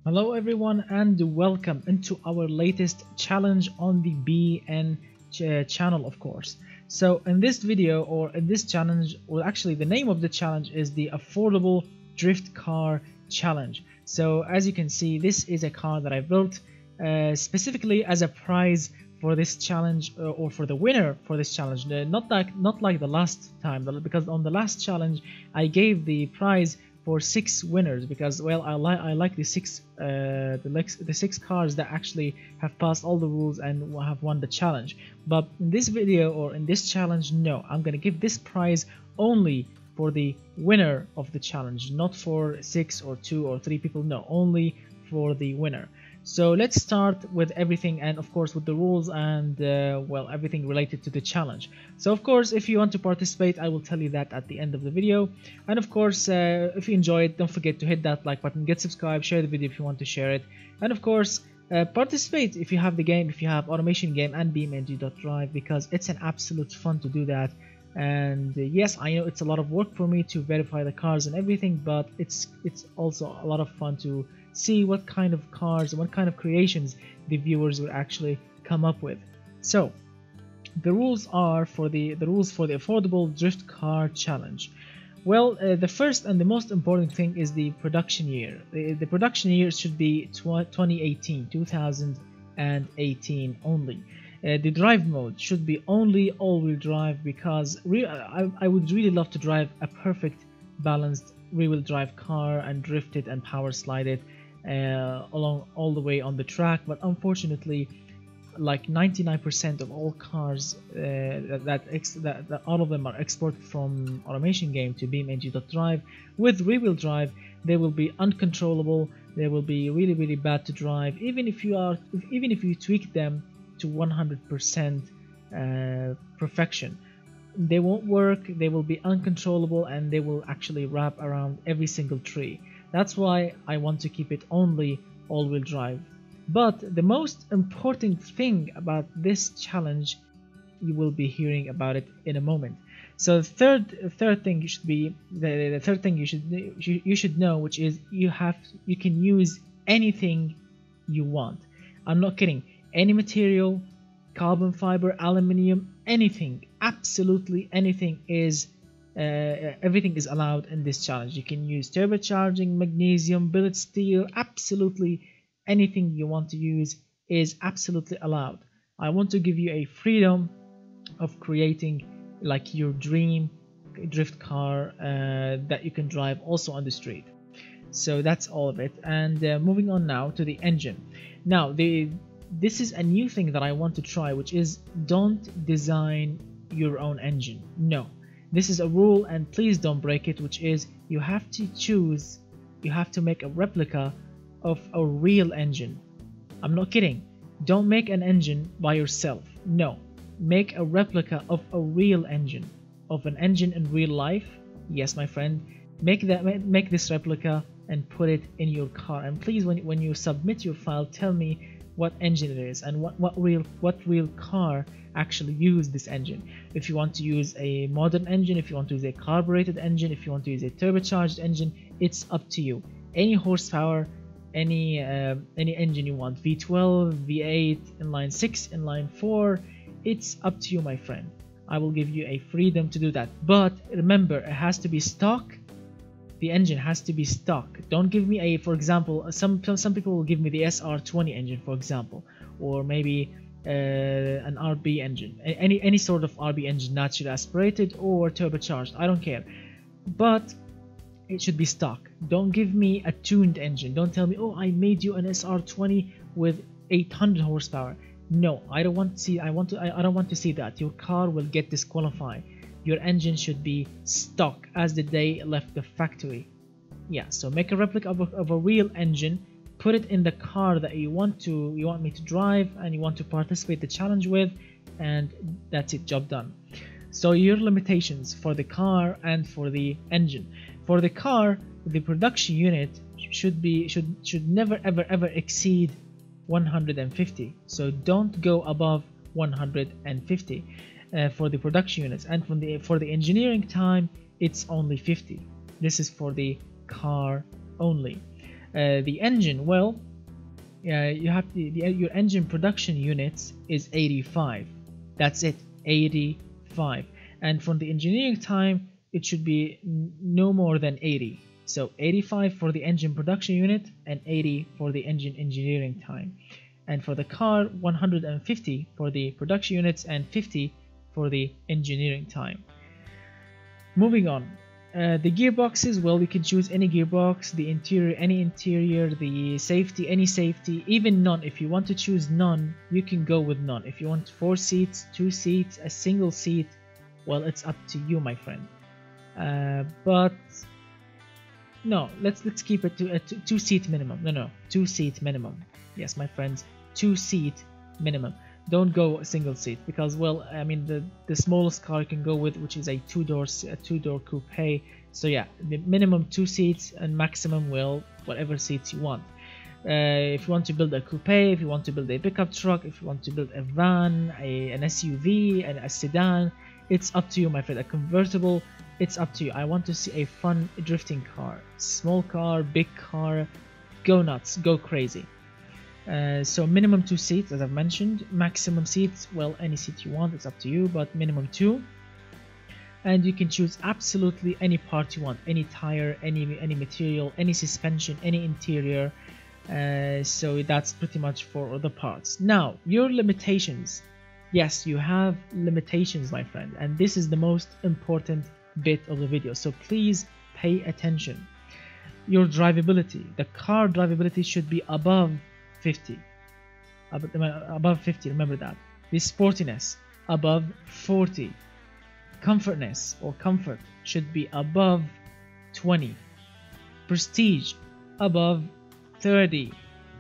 Hello everyone and welcome into our latest challenge on the BN channel, of course. So in this video, or in this challenge, well, actually the name of the challenge is the Affordable Drift Car Challenge. So as you can see, this is a car that I built specifically as a prize for this challenge, or for the winner for this challenge. Not like the last time, because on the last challenge I gave the prize for 6 winners, because well, I like the six cars that actually have passed all the rules and have won the challenge. But in this video, or in this challenge, no, I'm gonna give this prize only for the winner of the challenge, not for 6 or 2 or 3 people, no, only for the winner. So let's start with everything, and of course with the rules and well, everything related to the challenge. So of course, if you want to participate, I will tell you that at the end of the video. And of course, if you enjoy it, don't forget to hit that like button, get subscribed, share the video if you want to share it, and of course participate if you have the game, if you have Automation Game and BeamNG.Drive, because it's an absolute fun to do that. And yes, I know it's a lot of work for me to verify the cars and everything, but it's also a lot of fun to see what kind of cars and what kind of creations the viewers will actually come up with. So the rules are for the Affordable Drift Car Challenge. Well, the first and the most important thing is the production year. The production year should be 2018 only. The drive mode should be only all-wheel drive, because I would really love to drive a perfect balanced rear-wheel drive car and drift it and power slide it along all the way on the track. But unfortunately, like 99% of all cars that all of them are exported from Automation Game to BeamNG.Drive with rear-wheel drive, they will be uncontrollable. They will be really bad to drive, even if you tweak them to 100% perfection. They won't work, they will be uncontrollable, and they will actually wrap around every single tree. That's why I want to keep it only all-wheel drive. But the most important thing about this challenge, you will be hearing about it in a moment. So the third thing should be the third thing you should know, which is you can use anything you want. I'm not kidding. Any material, carbon fiber, aluminium, anything, absolutely anything is everything is allowed in this challenge. You can use turbocharging, magnesium, billet steel, absolutely anything you want to use is absolutely allowed. I want to give you a freedom of creating like your dream drift car that you can drive also on the street. So that's all of it. And moving on now to the engine. Now this is a new thing that I want to try, which is don't design your own engine. No, this is a rule, and please don't break it, which is you have to make a replica of a real engine. I'm not kidding. Don't make an engine by yourself. No, make a replica of a real engine, of an engine in real life. Yes, my friend, make this replica and put it in your car. And please, when you submit your file, tell me what engine it is and what real car actually used this engine. If you want to use a modern engine, if you want to use a carbureted engine, if you want to use a turbocharged engine, it's up to you. Any horsepower, any engine you want, V12, V8, inline 6, inline 4, it's up to you, my friend. I will give you a freedom to do that, but remember, it has to be stock. The engine has to be stock. Don't give me a, for example, some people will give me the SR20 engine, for example, or maybe an RB engine, any sort of RB engine, naturally aspirated or turbocharged, I don't care, but it should be stock. Don't give me a tuned engine. Don't tell me, oh, I made you an SR20 with 800 horsepower. No, I don't want to see. I don't want to see that. Your car will get disqualified. Your engine should be stock as the day it left the factory. Yeah, so make a replica of a real engine, put it in the car that you want me to drive and you want to participate the challenge with, and that's it, job done. So your limitations for the car and for the engine. For the car, the production unit should never ever exceed 150. So don't go above 150. For the production units, and for the engineering time, it's only 50. This is for the car only. The engine, well, you have your engine production units is 85. That's it, 85. And from the engineering time, it should be no more than 80. So 85 for the engine production unit and 80 for the engine engineering time. And for the car, 150 for the production units and 50 for the engineering time. Moving on. The gearboxes, well, you can choose any gearbox, the interior, any interior, the safety, any safety, even none. If you want to choose none, you can go with none. If you want 4 seats, 2 seats, a single seat, well, it's up to you, my friend. But no, let's keep it to a 2-seat minimum. No, 2-seat minimum. Yes, my friends, 2-seat minimum. Don't go a single seat because, well, I mean, the smallest car you can go with, which is a two-door coupe. So yeah, the minimum 2 seats and maximum, well, whatever seats you want. If you want to build a coupe, if you want to build a pickup truck, if you want to build a van, an SUV, and a sedan, it's up to you, my friend. A convertible, it's up to you. I want to see a fun drifting car. Small car, big car, go nuts, go crazy. So minimum 2 seats, as I've mentioned. Maximum seats, well, any seat you want, it's up to you, but minimum 2. And you can choose absolutely any part you want, any tire, any material, any suspension, any interior. So that's pretty much for the parts. Now, your limitations. Yes, you have limitations, my friend, and this is the most important bit of the video, so please pay attention. Your drivability, the car drivability should be above 50. Above 50, remember that. The sportiness, above 40. Comfortness or comfort should be above 20. Prestige, above 30.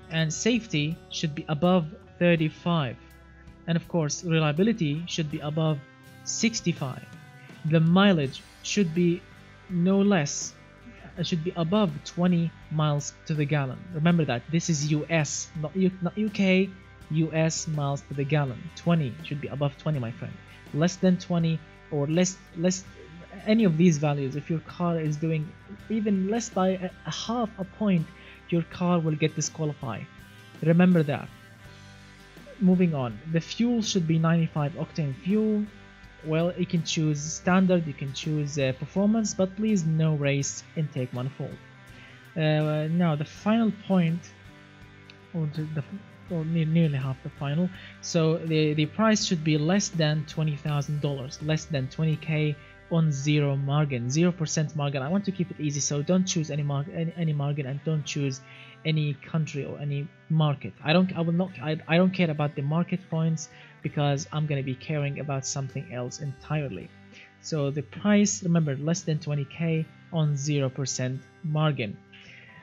And safety should be above 35. And of course, reliability should be above 65. The mileage should be no less, should be above 20 miles to the gallon. Remember that this is US, not UK, US miles to the gallon. 20 should be above 20, my friend. Less than 20 or less any of these values, if your car is doing even less by a half a point, your car will get disqualified. Remember that. Moving on, the fuel should be 95 octane fuel. Well, you can choose standard, you can choose performance, but please no race intake manifold. Now the final point, or nearly half the final. So the price should be less than $20,000, less than 20k on zero margin, 0% margin. I want to keep it easy, so don't choose any margin, and don't choose any country or any market. I don't care about the market points, because I'm going to be caring about something else entirely. So the price, remember, less than 20k on 0% margin.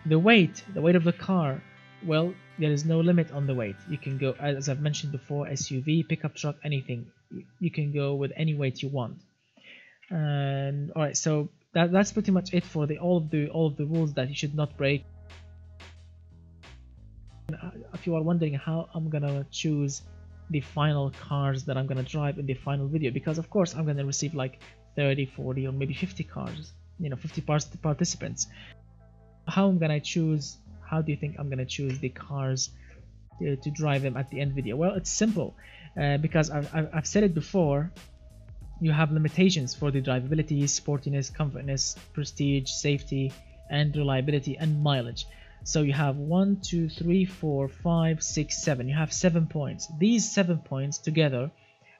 The weight of the car, well, there is no limit on the weight. You can go, as I've mentioned before, SUV, pickup truck, anything. You can go with any weight you want. And all right, so that's pretty much it for all of the rules that you should not break. If you are wondering how I'm gonna choose the final cars that I'm gonna drive in the final video, because of course I'm gonna receive like 30, 40, or maybe 50 cars, 50 participants. How I'm gonna choose? How do you think I'm gonna choose the cars to drive them at the end video? Well, it's simple, because I've said it before. You have limitations for the drivability, sportiness, comfortness, prestige, safety, and reliability, and mileage. So you have 1, 2, 3, 4, 5, 6, 7. You have 7 points. These 7 points together,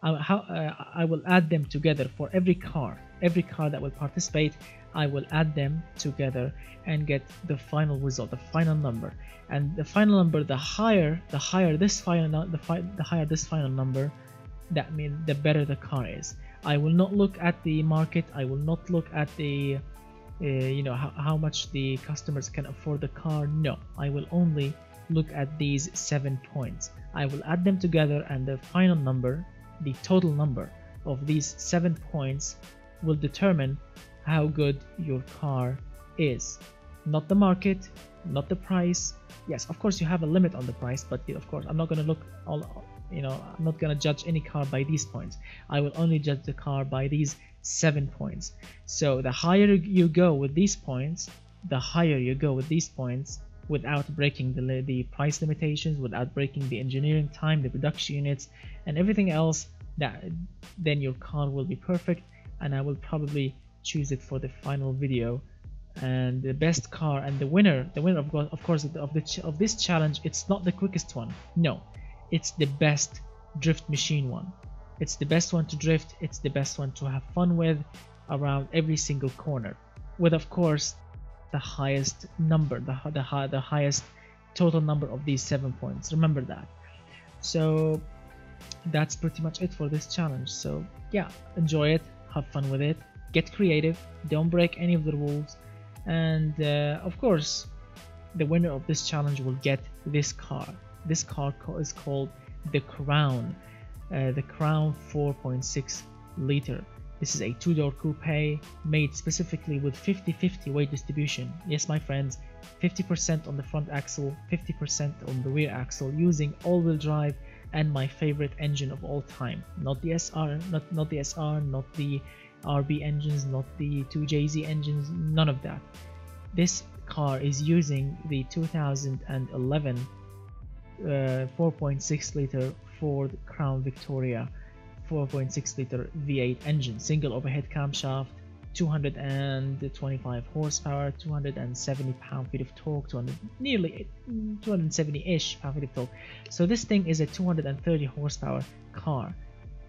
I will add them together for every car that will participate. I will add them together and get the final result, the final number. And the final number, the higher this final number, that means the better the car is. I will not look at the market. I will not look at the how much the customers can afford the car. No, I will only look at these 7 points. I will add them together, and the final number, the total number of these 7 points, will determine how good your car is. Not the market, not the price. Yes, of course you have a limit on the price, but of course I'm not going to look I'm not going to judge any car by these points. I will only judge the car by these 7 points. So the higher you go with these points, without breaking the price limitations, without breaking the engineering time, the production units, and everything else, then your car will be perfect, and I will probably choose it for the final video. And the best car and the winner of course of this challenge, it's not the quickest one, no, it's the best drift machine one. It's the best one to drift, it's the best one to have fun with around every single corner, with of course the highest number, the highest total number of these 7 points. Remember that. So that's pretty much it for this challenge. So yeah, enjoy it, have fun with it, get creative, don't break any of the rules, and of course the winner of this challenge will get this car. This car is called the Crown, the Crown 4.6 liter. This is a two-door coupe made specifically with 50-50 weight distribution. Yes, my friends, 50% on the front axle, 50% on the rear axle, using all-wheel drive and my favorite engine of all time. Not the SR, not the SR, not the RB engines, not the 2JZ engines, none of that. This car is using the 2011 4.6 liter Ford Crown Victoria 4.6 liter V8 engine, single overhead camshaft, 225 horsepower, 270 pound-feet of torque, nearly 270-ish pound-feet of torque. So this thing is a 230 horsepower car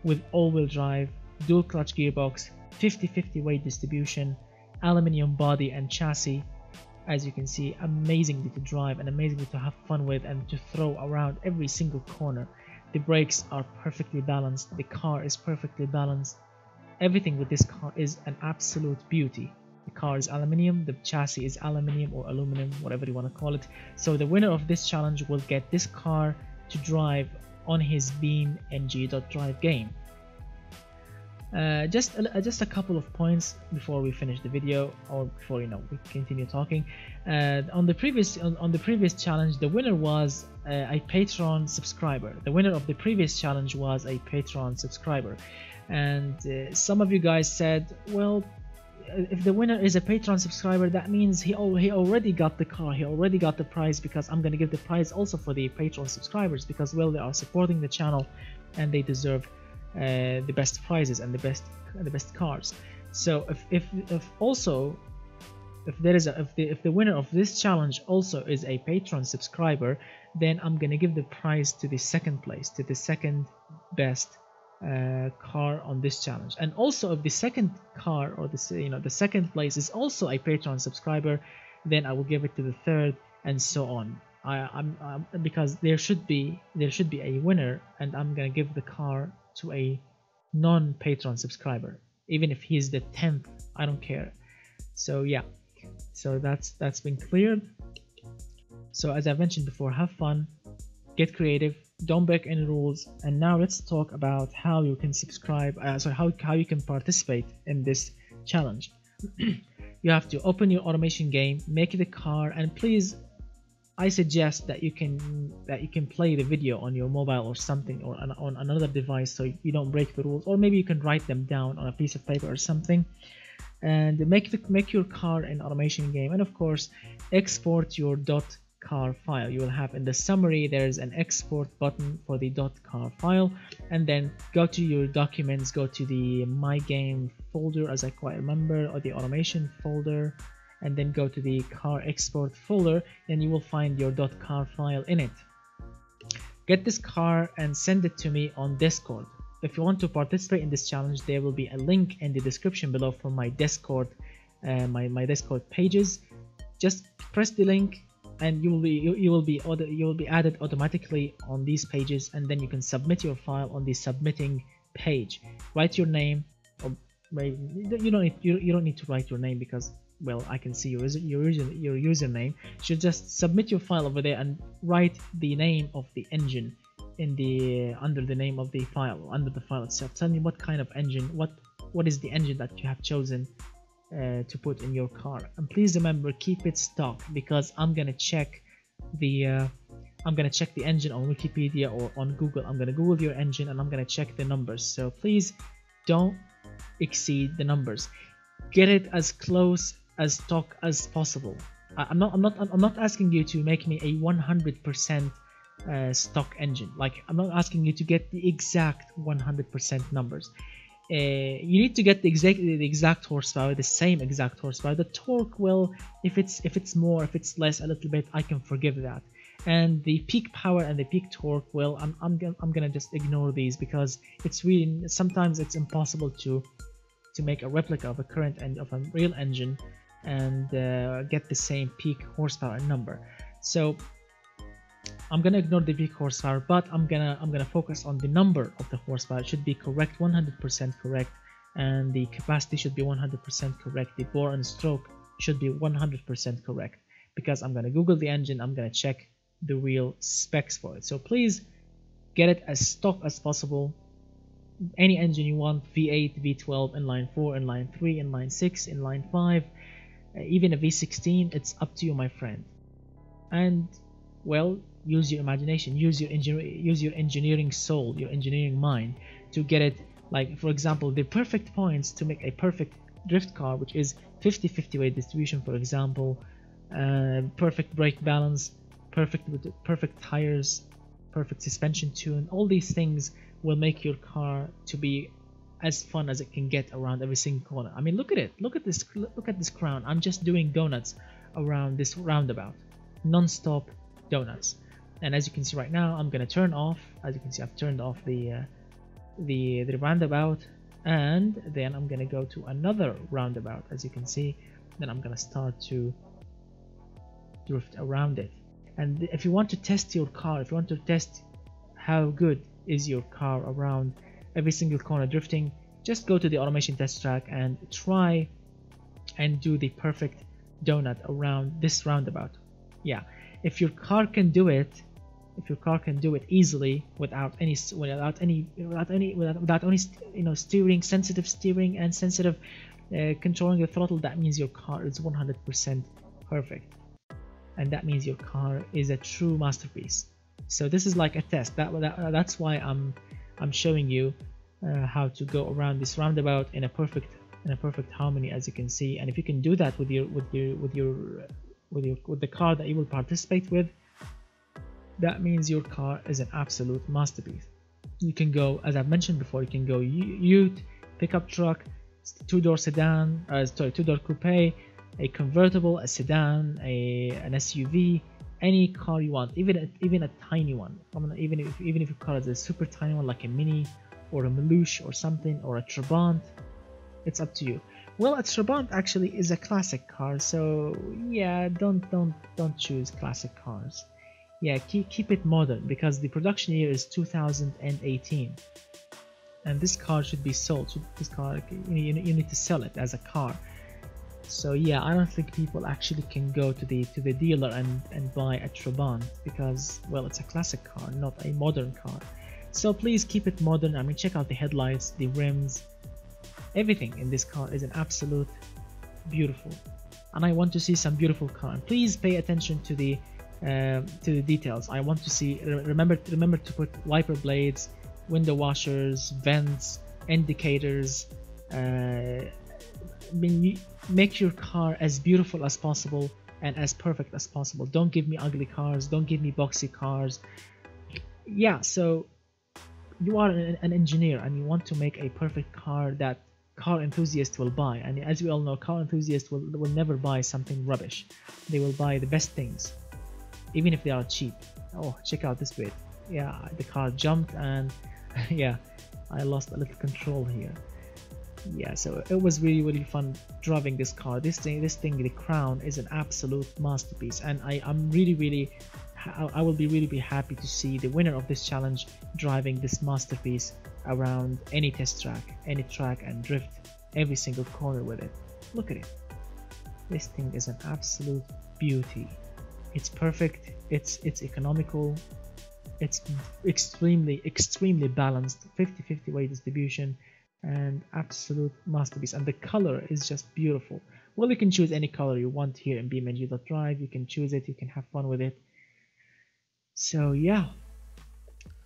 with all-wheel drive, dual clutch gearbox, 50-50 weight distribution, aluminium body and chassis. As you can see, amazingly to drive and amazingly to have fun with and to throw around every single corner. The brakes are perfectly balanced, the car is perfectly balanced. Everything with this car is an absolute beauty. The car is aluminium, the chassis is aluminium or aluminum, whatever you want to call it. So the winner of this challenge will get this car to drive on his BeamNG.Drive game. Just a couple of points before we finish the video, or before we continue talking. On the previous challenge, the winner was a Patreon subscriber. The winner of the previous challenge was a Patreon subscriber, and some of you guys said, well, if the winner is a Patreon subscriber, that means he already got the car, he already got the prize, because I'm gonna give the prize also for the Patreon subscribers, because well, they are supporting the channel and they deserve the best prizes and the best cars. So if the winner of this challenge also is a Patreon subscriber, then I'm gonna give the prize to the second place, to the second best car on this challenge. And also if the second car, or the second place is also a Patreon subscriber, then I will give it to the third, and so on. Because there should be a winner, and I'm gonna give the car to a non-Patreon subscriber, even if he's the 10th, I don't care. So yeah, so that's been cleared. So as I mentioned before, have fun, get creative, don't break any rules. And now let's talk about how you can subscribe, how you can participate in this challenge. You have to open your automation game, make the car, and please, I suggest that you can play the video on your mobile or something, or on another device, so you don't break the rules. Or maybe you can write them down on a piece of paper or something, and make your car an automation game. And of course, export your .car file. You will have in the summary, there's an export button for the .car file, and then go to your documents, go to the my game folder, as I quite remember, or the automation folder, and then go to the car export folder, and you will find your .car file in it. Get this car and send it to me on Discord. If you want to participate in this challenge, there will be a link in the description below for my Discord, my Discord pages. Just press the link, and you will be added automatically on these pages, and then you can submit your file on the submitting page. Write your name, or you don't need to write your name, because well, I can see your username. You should just submit your file over there and write the name of the engine in under the name of the file, under the file itself. Tell me what kind of engine, what is the engine that you have chosen to put in your car. And please remember, keep it stock, because I'm gonna check the engine on Wikipedia or on Google. I'm gonna Google your engine and I'm gonna check the numbers. So please don't exceed the numbers. Get it as close as stock as possible. I'm not asking you to make me a 100% stock engine. Like, I'm not asking you to get the exact 100% numbers. You need to get the exact horsepower, the same exact horsepower. The torque, well, if it's more, if it's less, a little bit, I can forgive that. And the peak power and the peak torque, well, I'm gonna just ignore these, because it's really, sometimes it's impossible to make a replica of a current end of a real engine and get the same peak horsepower number. So I'm gonna ignore the peak horsepower, but I'm gonna focus on the number of the horsepower. It should be correct, 100% correct, and the capacity should be 100% correct. The bore and stroke should be 100% correct, because I'm gonna Google the engine, I'm gonna check the real specs for it. So please get it as stock as possible. Any engine you want, V8, V12, inline 4, inline 3, inline 6, inline 5, even a V16, it's up to you, my friend. And well, use your imagination, use your engineering soul, your engineering mind to get it. Like, for example, the perfect points to make a perfect drift car, which is 50-50 weight distribution, for example, perfect brake balance, perfect tires, perfect suspension tune. All these things will make your car to be as fun as it can get around every single corner. I mean, look at it, look at this crown. I'm just doing donuts around this roundabout, non-stop donuts. And as you can see right now, I'm gonna turn off. As you can see, I've turned off the roundabout, and then I'm gonna go to another roundabout, as you can see. Then I'm gonna start to drift around it. And if you want to test your car, if you want to test how good is your car around every single corner drifting, just go to the automation test track and try and do the perfect donut around this roundabout. Yeah, if your car can do it, easily without any steering, sensitive steering and sensitive controlling the throttle, that means your car is 100% perfect, and that means your car is a true masterpiece. So this is like a test. That's why I'm showing you how to go around this roundabout in a perfect harmony, as you can see. And if you can do that with the car that you will participate with, that means your car is an absolute masterpiece. You can go, as I've mentioned before, you can go ute, pickup truck, two-door sedan, two-door coupe, a convertible, a sedan, an SUV, any car you want, even a tiny one. Even if your car is a super tiny one, like a Mini or a Meluche or something, or a Trabant, it's up to you. Well, a Trabant actually is a classic car, so yeah, don't choose classic cars. Yeah, keep it modern, because the production year is 2018, and this car should be sold. This car, you need to sell it as a car. So yeah, I don't think people actually can go to the dealer and buy a Trabant, because, well, it's a classic car, not a modern car. So please keep it modern. I mean, check out the headlights, the rims, everything in this car is an absolute beautiful, and I want to see some beautiful car. And please pay attention to the details. I want to see, remember to put wiper blades, window washers, vents, indicators. Make your car as beautiful as possible and as perfect as possible. Don't give me ugly cars, don't give me boxy cars. Yeah, so you are an engineer and you want to make a perfect car that car enthusiasts will buy. And as we all know, car enthusiasts will never buy something rubbish. They will buy the best things, even if they are cheap. Oh, check out this bit. Yeah, the car jumped, and yeah, I lost a little control here. Yeah, so it was really fun driving this car. This thing, the Crown, is an absolute masterpiece, and I will be really happy to see the winner of this challenge driving this masterpiece around any test track, any track, and drift every single corner with it. Look at it. This thing is an absolute beauty. It's perfect, it's economical, it's extremely balanced, 50-50 weight distribution, and absolute masterpiece. And the color is just beautiful. Well, you can choose any color you want here in BeamNG.Drive. You can choose it, you can have fun with it. So yeah,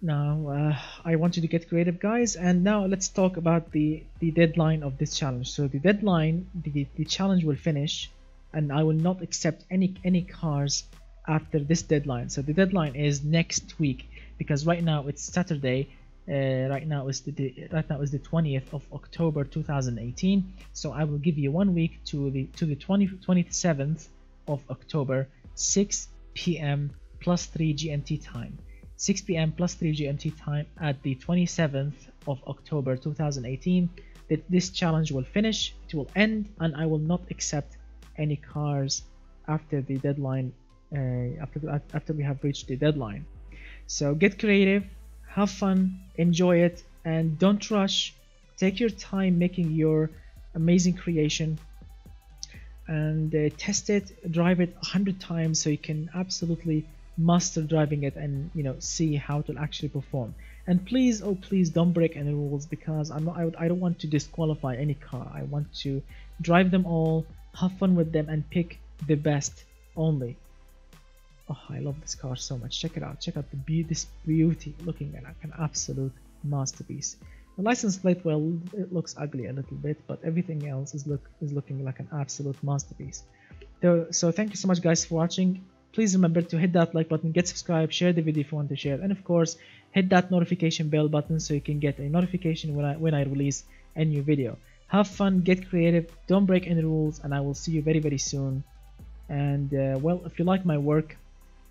now I want you to get creative, guys. And now let's talk about the deadline of this challenge. So the deadline, the challenge will finish and I will not accept any cars after this deadline. So the deadline is next week, because right now it's Saturday. Right now is the 20th of October 2018. So I will give you 1 week to the 27th of October, 6 p.m. plus 3 GMT time. 6 p.m. plus 3 GMT time at the 27th of October 2018. That this challenge will finish, it will end, and I will not accept any cars after the deadline. After we have reached the deadline. So get creative, have fun, enjoy it, and don't rush. Take your time making your amazing creation, and test it, drive it 100 times so you can absolutely master driving it, and see how it will actually perform. And please, oh please, don't break any rules, because I don't want to disqualify any car. I want to drive them all, have fun with them, and pick the best only. Oh, I love this car so much. Check it out. Check out this beauty, looking like an absolute masterpiece. The license plate, well, it looks ugly a little bit, but everything else is looking like an absolute masterpiece. So thank you so much, guys, for watching. Please remember to hit that like button, get subscribed, share the video if you want to share, and of course hit that notification bell button so you can get a notification when I release a new video. Have fun, get creative, don't break any rules, and I will see you very, very soon. And well, if you like my work,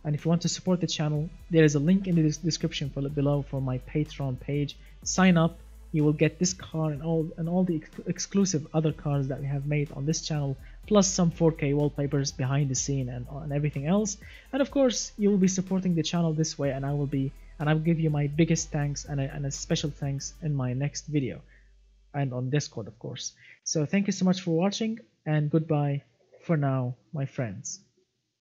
and if you want to support the channel, there is a link in the description below for my Patreon page. Sign up, you will get this car and all the exclusive other cars that we have made on this channel, plus some 4K wallpapers behind the scene and everything else. And of course, you will be supporting the channel this way, and I will give you my biggest thanks and a special thanks in my next video, and on Discord, of course. So thank you so much for watching, and goodbye for now, my friends.